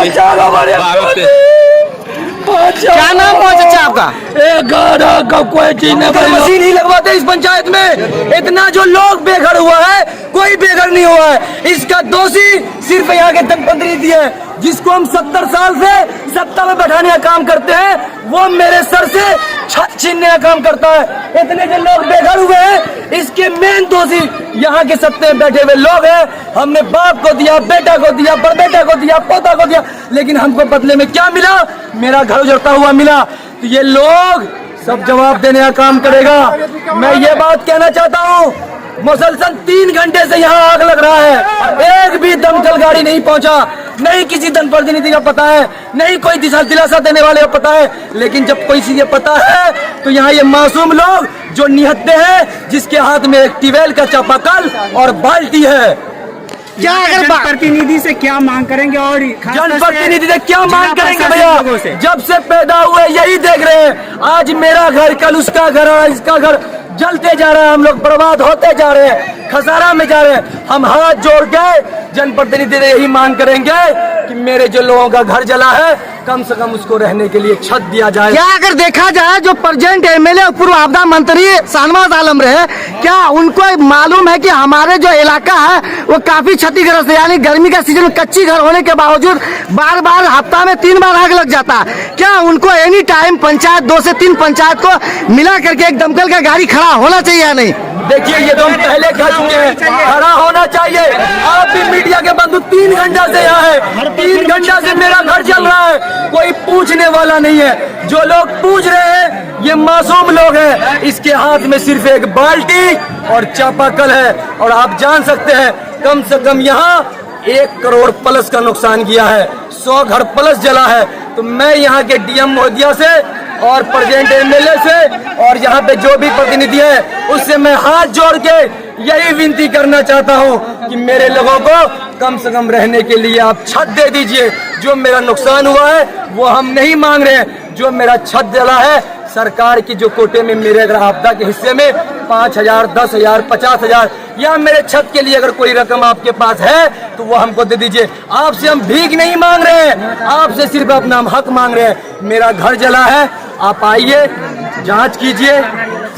क्या नाम हुआ चाचा आपका? कोई चीज मशीन ही लगवाते इस पंचायत में। इतना जो लोग बेघर हुआ है, कोई बेघर नहीं हुआ है। इसका दोषी सिर्फ यहाँ के जनप्रतिनिधि है, जिसको हम 70 साल से सत्ता में बैठाने का काम करते हैं, वो मेरे सर से छत छीनने का काम करता है। इतने जो लोग बेघर हुए हैं, इसके मेन दोषी यहाँ के सत्ते में बैठे हुए लोग हैं। हमने बाप को दिया, बेटा को दिया, बड़बेटा को दिया, पोता को दिया, लेकिन हमको बदले में क्या मिला? मेरा घर उजड़ता हुआ मिला। तो ये लोग सब जवाब देने का काम करेगा। मैं ये बात कहना चाहता हूँ, मुसलसल 3 घंटे से यहाँ आग लग रहा है, एक भी दमकल गाड़ी नहीं पहुँचा, नहीं किसी जनप्रतिनिधि का पता है, नहीं कोई दिलासा देने वाले का पता है। लेकिन जब कोई चीजें पता है तो यहाँ ये मासूम लोग जो निहत्ते हैं, जिसके हाथ में एक ट्यूबवेल का चापाकल और बाल्टी है। क्या अगर जनप्रतिनिधि से क्या मांग करेंगे? और जनप्रतिनिधि से क्या मांग करेंगे भैया? जब से पैदा हुए यही देख रहे हैं, आज मेरा घर, कल उसका घर, इसका घर जलते जा रहा है। हम लोग बर्बाद होते जा रहे हैं, खसारा में जा रहे हैं। हम हाथ जोड़ के जनप्रतिनिधि से यही मांग करेंगे कि मेरे जो लोगों का घर जला है, कम से कम उसको रहने के लिए छत दिया जाए। क्या अगर देखा जाए, जो प्रेजेंट एमएलए और पूर्व आपदा मंत्री शाहनवाज आलम रहे, क्या उनको मालूम है कि हमारे जो इलाका है वो काफी क्षतिग्रस्त है? यानी गर्मी का सीजन में कच्ची घर होने के बावजूद बार बार हफ्ता में 3 बार आग लग जाता है। क्या उनको एनी टाइम पंचायत 2 से 3 पंचायत को मिला करके एक दमकल का गाड़ी खड़ा होना चाहिए या नहीं? देखिए, ये तो हम पहले कह चुके हैं, खड़ा होना चाहिए। आप भी मीडिया के बंधु 3 घंटा से यहाँ है, 3 घंटा से मेरा घर चल रहा है, कोई पूछने वाला नहीं है। जो लोग पूछ रहे हैं ये मासूम लोग हैं। इसके हाथ में सिर्फ एक बाल्टी और चापाकल है, और आप जान सकते हैं कम से कम यहाँ 1 करोड़ प्लस का नुकसान किया है, 100 घर प्लस जला है। तो मैं यहाँ के डीएम महोदया से और प्रेजेंट एमएलए से और यहाँ पे जो भी प्रतिनिधि है, उससे मैं हाथ जोड़ के यही विनती करना चाहता हूँ कि मेरे लोगों को कम से कम रहने के लिए आप छत दे दीजिए। जो मेरा नुकसान हुआ है वो हम नहीं मांग रहे हैं। जो मेरा छत जला है, सरकार की जो कोटे में मेरे अगर आपदा के हिस्से में 5,000, 10,000, 50,000 या मेरे छत के लिए अगर कोई रकम आपके पास है तो वो हमको दे दीजिए। आपसे हम भीख नहीं मांग रहे हैं, आपसे सिर्फ अपना हम हक मांग रहे हैं। मेरा घर जला है, आप आइए, जांच कीजिए।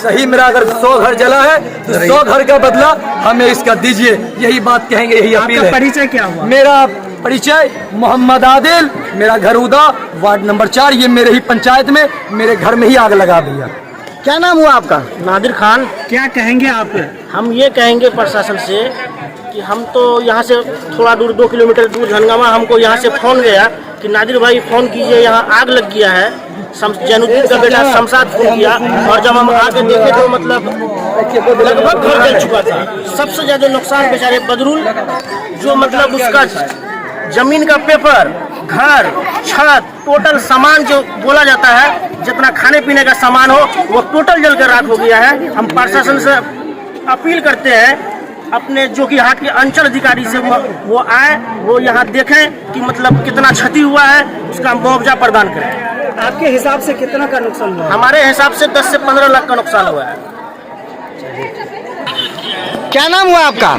सही मेरा अगर 100 घर जला है तो 100 घर का बदला हमें इसका दीजिए। यही बात कहेंगे, यही अपील है। परिचय क्या हुआ? मेरा परिचय मोहम्मद आदिल, मेरा घर उदा, वार्ड नंबर 4। ये मेरे ही पंचायत में, मेरे घर में ही आग लगा दिया। क्या नाम हुआ आपका? नादिर खान। क्या कहेंगे आप? हम ये कहेंगे प्रशासन से कि हम तो यहाँ से थोड़ा दूर 2 किलोमीटर दूर झनगामा, हमको यहाँ से फोन गया कि नादिर भाई फोन कीजिए, यहाँ आग लग गया है। जैनुद्दीन का बेटा शमशाद फोन किया, और जब हम आगे देखे तो मतलब लगभग घर जल चुका था। सबसे ज्यादा नुकसान बेचारे बदरुल, जो मतलब उसका जमीन का पेपर, घर, छत, टोटल सामान जो बोला जाता है, जितना खाने पीने का सामान हो वो टोटल जल कर राख हो गया है। हम प्रशासन से अपील करते हैं अपने जो कि यहाँ के अंचल अधिकारी से वो आए, वो यहाँ देखें कि मतलब कितना क्षति हुआ है, उसका मुआवजा प्रदान करें। आपके हिसाब से कितना का नुकसान हुआ? हमारे हिसाब से 10 से 15 लाख का नुकसान हुआ है। क्या नाम हुआ आपका?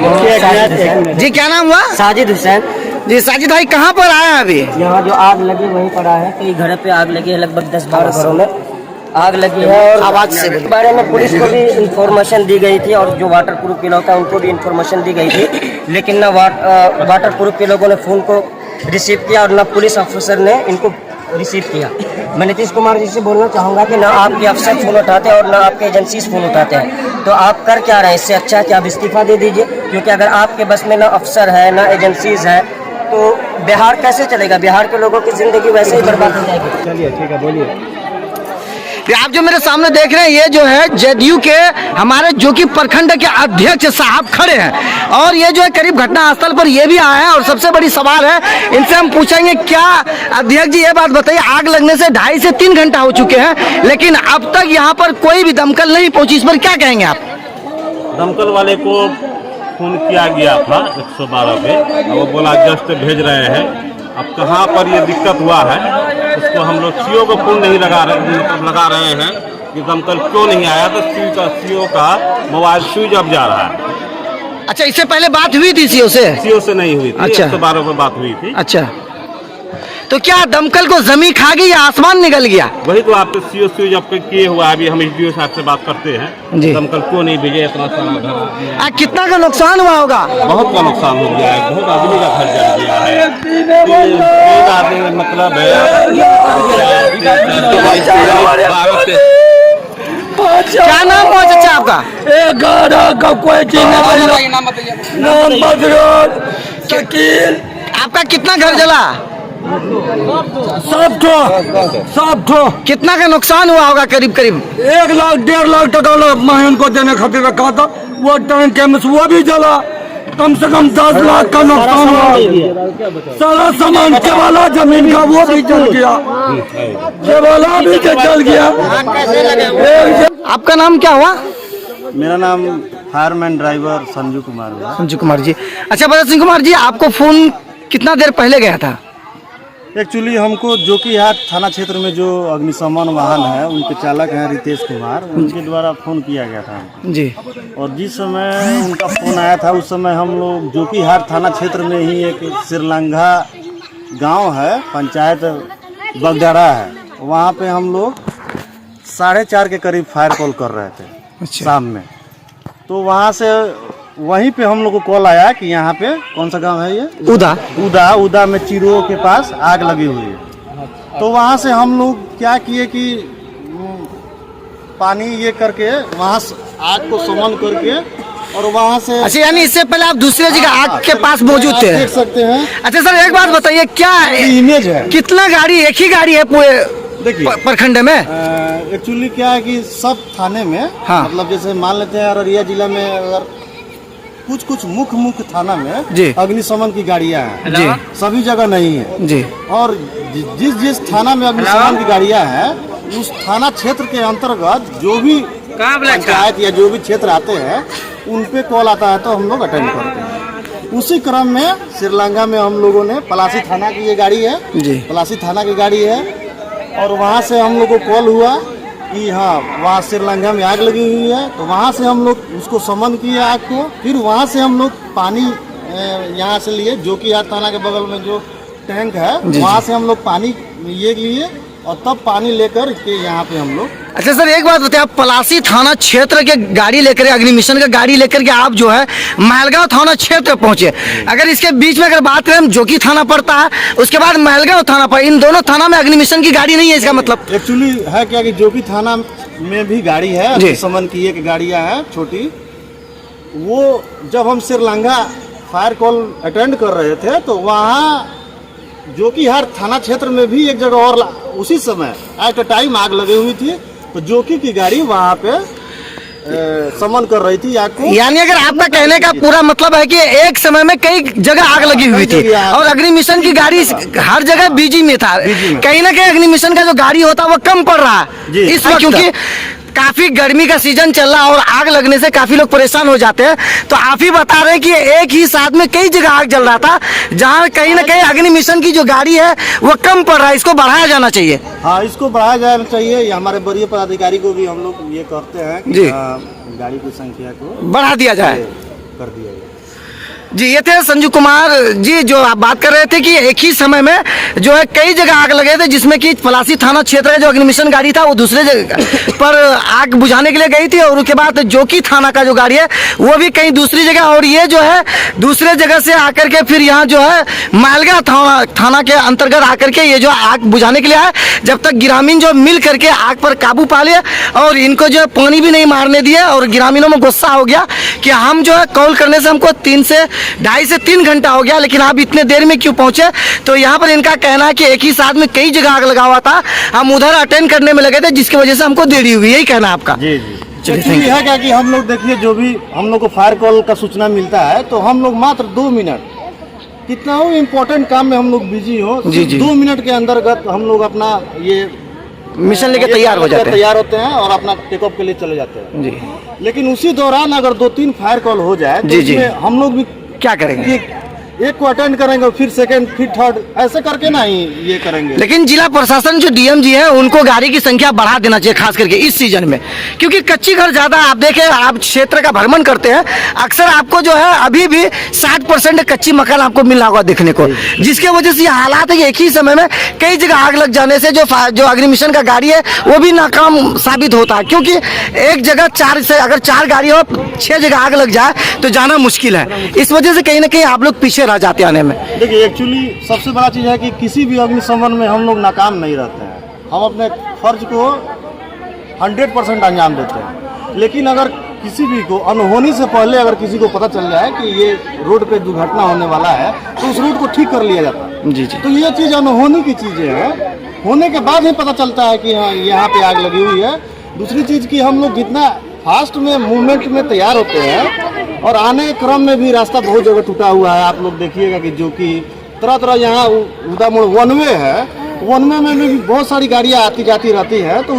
जी, क्या नाम हुआ? साजिद हुसैन। जी साजिद भाई, कहाँ पर आए हैं अभी? यहाँ जो आग लगी वहीं पड़ा है, कई घर पे आग लगी है, लगभग 10-12 घरों में आग लगी है। और आवाज से इस बारे में पुलिस को भी इंफॉर्मेशन दी गई थी, और जो वाटर प्रूफ के लोग थे उनको भी इंफॉर्मेशन दी गई थी, लेकिन ना वाटर प्रूफ के लोगों ने फोन को रिसीव किया और ना पुलिस ऑफिसर ने इनको रिसीव किया। मैं नीतीश कुमार जी से बोलना चाहूँगा कि ना आपके अफसर फोन उठाते हैं और ना आपके एजेंसीज फोन उठाते हैं, तो आप कर क्या रहे हैं? इससे अच्छा है कि आप इस्तीफा दे दीजिए, क्योंकि अगर आपके बस में ना अफसर है ना एजेंसीज है तो बिहार कैसे चलेगा? बिहार के लोगों की जिंदगी वैसे ही बर्बाद हो जाएगी। चलिए ठीक है, बोलिए। आप जो मेरे सामने देख रहे हैं, ये जो है जदयू के हमारे जो कि प्रखंड के अध्यक्ष साहब खड़े हैं, और ये जो है करीब घटना स्थल पर ये भी आए हैं। और सबसे बड़ी सवाल है, इनसे हम पूछेंगे, क्या अध्यक्ष जी ये बात बताइए, आग लगने से 2.5 से 3 घंटा हो चुके हैं, लेकिन अब तक यहाँ पर कोई भी दमकल नहीं पहुंची, इस पर क्या कहेंगे आप? दमकल वाले को फोन किया गया था 112 पे, वो बोला जस्ट भेज रहे हैं। अब कहाँ पर ये दिक्कत हुआ है उसको हम लोग सीओ को फोन नहीं लगा रहे हैं कि दमकल क्यों नहीं आया, तो सीओ का मोबाइल स्विच ऑफ जा रहा है। अच्छा, इससे पहले बात हुई थी सीओ से? सीओ से नहीं हुई थी। अच्छा, 112 पर बात हुई थी। अच्छा, तो क्या दमकल को जमीन खा गई या आसमान निकल गया? वही तो आप सीओ जब किए हुआ अभी हम एसडीओ साहब से बात करते हैं जी। दमकल क्यों नहीं भेजे इतना सारा घर कितना का नुकसान हुआ होगा? बहुत का नुकसान हो गया है, बहुत आदमी का घर जल गया है। तीन आदमी मतलब क्या नाम हुआ चाचा आपका? कोई चीज नाम बदरुल शकील आपका कितना घर जला? सब ठो कितना का नुकसान हुआ होगा करीब करीब? 1 लाख 1.5 लाख टका महन को देने खातिर रखा था, वो टैंक केमिस वो भी जला। कम से कम 10 लाख का नुकसान हुआ। सारा सामान केवाला जमीन का वो भी जल गया, केवाला भी जल गया। आपका नाम क्या हुआ? मेरा नाम फायरमैन ड्राइवर संजू कुमार हुआ। संजू कुमार जी। अच्छा भरत सिंह कुमार जी, आपको फोन कितना देर पहले गया था? एक्चुअली हमको जोकीहाट थाना क्षेत्र में जो अग्निशमन वाहन है उनके चालक हैं रितेश कुमार, उनके द्वारा फ़ोन किया गया था हमको। जी। और जिस समय उनका फ़ोन आया था उस समय हम लोग जोकीहाट थाना क्षेत्र में ही एक श्रीलंगा गांव है, पंचायत बगदारा है, वहाँ पे हम लोग 4:30 के करीब फायर कॉल कर रहे थे। अच्छा। शाम में। तो वहाँ से वहीं पे हम लोग को कॉल आया कि यहाँ पे कौन सा गांव है ये? उदा में चिरो के पास आग लगी हुई है। तो वहाँ से हम लोग क्या किए कि पानी ये करके वहाँ आग को समन करके और वहाँ से। अच्छा, यानी इससे पहले आप दूसरे जगह आग के पास मौजूद थे? देख सकते हैं। अच्छा सर, एक बात बताइए, क्या इमेज है, कितना गाड़ी, एक ही गाड़ी है पूरे देखिए प्रखंड में? एक्चुअली क्या है कि सब थाने में, हाँ। मतलब जैसे मान लेते हैं अररिया जिला में अगर कुछ मुख्य थाना में जी। अग्निशमन की गाड़ियां हैं जी। सभी जगह नहीं है जी। और जिस थाना में अग्निशमन की गाड़ियां हैं उस थाना क्षेत्र के अंतर्गत जो भी पंचायत या जो भी क्षेत्र आते हैं उन पे कॉल आता है तो हम लोग अटेंड करते हैं। उसी क्रम में श्रीलंका में हम लोगों ने पलासी थाना की ये गाड़ी है जी। पलासी थाना की गाड़ी है और वहाँ से हम लोग को कॉल हुआ कि हाँ वहाँ श्रीलंका में आग लगी हुई है। तो वहाँ से हम लोग उसको समन किए आग को, फिर वहाँ से हम लोग पानी यहाँ से लिए जोकीहाट थाना के बगल में जो टैंक है वहाँ से हम लोग पानी ये लिए और तब पानी लेकर के यहाँ पे हम लोग। अच्छा सर, एक बात बताइए, आप पलासी थाना क्षेत्र के गाड़ी लेकर, अग्निमिशन का गाड़ी लेकर के आप जो है महलगांव थाना क्षेत्र पहुंचे। अगर इसके बीच में अगर बात करें, जोकी थाना पड़ता है, उसके बाद महलगांव थाना पर, इन दोनों थाना में अग्निमिशन की गाड़ी नहीं है, इसका मतलब? एक्चुअली है क्या कि जोकी थाना में भी गाड़ी है, समन की एक गाड़ियाँ है छोटी। वो जब हम श्रीलंका फायर कॉल अटेंड कर रहे थे तो वहाँ जोकीहाट थाना क्षेत्र में भी एक जगह और उसी समय एट अ टाइम आग लगी हुई थी। तो जोकी की गाड़ी वहाँ पे समन कर रही थी आग को। यानी अगर आपका कहने का पूरा मतलब है कि एक समय में कई जगह आग लगी हुई थी और अग्निमिशन की गाड़ी हर जगह बिजी में था। कहीं ना कहीं अग्निमिशन का जो गाड़ी होता है वो कम पड़ रहा है इस वक्त, क्योंकि काफी गर्मी का सीजन चल रहा है और आग लगने से काफी लोग परेशान हो जाते हैं। तो आप ही बता रहे हैं कि एक ही साथ में कई जगह आग जल रहा था, जहां कहीं ना कहीं अग्निमिशन की जो गाड़ी है वो कम पड़ रहा है, इसको बढ़ाया जाना चाहिए। हाँ, इसको बढ़ाया जाना चाहिए। ये हमारे वरीय पदाधिकारी को भी हम लोग ये करते हैं कि गाड़ी की संख्या को बढ़ा दिया जाए, कर दिया जाए। जी, ये थे संजू कुमार जी जो आप बात कर रहे थे कि एक ही समय में जो है कई जगह आग लगे थे, जिसमें कि पलासी थाना क्षेत्र का जो अग्निमिशन गाड़ी था वो दूसरे जगह पर आग बुझाने के लिए गई थी और उसके बाद जोकी थाना का जो गाड़ी है वो भी कहीं दूसरी जगह, और ये जो है दूसरे जगह से आकर के फिर यहाँ जो है मालगा थाना के अंतर्गत आकर के ये जो आग बुझाने के लिए आए। जब तक ग्रामीण जो मिल करके आग पर काबू पा लिया और इनको जो है पानी भी नहीं मारने दिया, और ग्रामीणों में गुस्सा हो गया कि हम जो है कॉल करने से हमको 2.5 से 3 घंटा हो गया, लेकिन आप इतने देर में क्यों पहुंचे? तो यहाँ पर इनका कहना है कि एक ही साथ में कई जगह आग लगा हुआ था, हम उधर अटेंड करने में लगे थे जिसकी वजह से हमको देरी हुई। यही कहना आपका? जी जी। एक्चुअली है क्या कि हम लोग देखिए जो भी हम लोग को फायर कॉल का सूचना मिलता है तो हम लोग मात्र 2 मिनट, कितना हो इम्पोर्टेंट काम में हम लोग बिजी हो, 2 मिनट के अंतर्गत हम लोग अपना ये मिशन लेके तैयार हो जाते हैं, तैयार होते हैं और अपना टेक ऑफ के लिए चले जाते हैं जी। लेकिन उसी दौरान अगर 2-3 फायर कॉल हो जाए तो इसमें हम लोग भी क्या करेंगे? एक को अटेंड करेंगे फिर सेकंड फिर थर्ड ऐसे करके ना ही ये करेंगे। लेकिन जिला प्रशासन जो डीएम जी है उनको गाड़ी की संख्या बढ़ा देना चाहिए, खास करके इस सीजन में, क्योंकि कच्ची घर ज्यादा। आप देखें, आप क्षेत्र का भ्रमण करते हैं, अक्सर आपको जो है अभी भी 60% कच्ची मकान आपको मिल रहा होगा देखने को, जिसके वजह से ये हालात है कि एक ही समय में कई जगह आग लग जाने से जो अग्निमिशन का गाड़ी है वो भी नाकाम साबित होता है, क्योंकि एक जगह अगर चार गाड़ी हो 6 जगह आग लग जाए तो जाना मुश्किल है। इस वजह से कहीं ना कहीं आप लोग पीछे रह जाते आने में। देखिए, एक्चुअली सबसे बड़ा चीज़ है कि किसी भी अग्निशमन में हम लोग नाकाम नहीं रहते हैं। हम अपने फर्ज को 100% अंजाम देते हैं। लेकिन अगर किसी भी को अनहोनी से पहले अगर किसी को पता चल जाए कि ये रोड पे दुर्घटना होने वाला है तो उस रोड को ठीक कर लिया जाता है। जी जी। तो ये चीज़ अनहोनी की चीज़ें हैं, होने के बाद ही पता चलता है कि हाँ यहाँ पे आग लगी हुई है। दूसरी चीज़ कि हम लोग जितना फास्ट में मूवमेंट में तैयार होते हैं और आने के क्रम में भी रास्ता बहुत जगह टूटा हुआ है। आप लोग देखिएगा कि जो कि तरह तरह यहाँ उदा मोड़ वन वे है, वन वे में भी बहुत सारी गाड़ियाँ आती जाती रहती हैं, तो